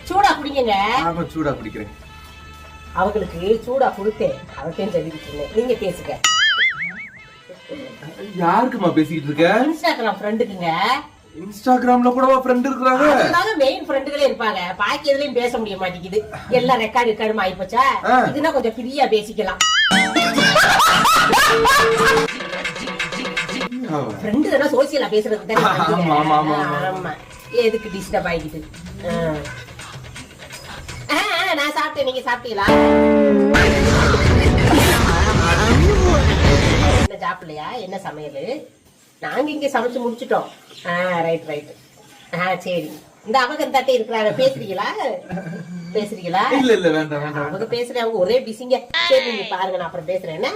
சூடா குடிங்க. சூடா குடிக்கிறேன். அவங்களுக்கு சூடா கொடுத்தேன், அவத்தையும் சொல்லிக்கிட்டு இருந்தேன். நீங்க பேசுங்க. யாருக்குமா பேசிக்கிட்டு இருக்க? இன்ஸ்டாகிராம் ஃப்ரெண்டுக்குங்க. இன்ஸ்டாகிராம்ல கூடவா ஃப்ரெண்ட் இருக்காங்க? அதனால மெயின் ஃப்ரெண்டுகளே இருப்பாங்க. பாக்கி எதுலயும் பேச முடிய மாட்டேங்குது. எல்லாம் ரெக்கார்டு ஆயிப்போச்சா. இதுனா கொஞ்சம் ஃப்ரீயா பேசிக்கலாம். ஃப்ரெண்டு தான சோசியலா பேசுறது தானே. ஆமா, எதுக்கு டிஸ்டர்ப் ஆயிக்கிட்டு. நான் சாப்பிட்டேன், நீங்க சாப்பிட்டீங்களா? என்ன சாப்பிடலையா? என்ன சமையல்? நாங்க இங்க சமைச்சு முடிச்சுட்டோம். ரைட். சரி, இந்த அவங்க தட்டை இருக்கிறாங்க. பேசுறீங்களா? இல்ல வேண்டாம். அவங்க பேசுறேன், அவங்க ஒரே பிஸிங்க. சரி, நீங்க பாருங்க, நான் அப்புறம் பேசுறேன். என்ன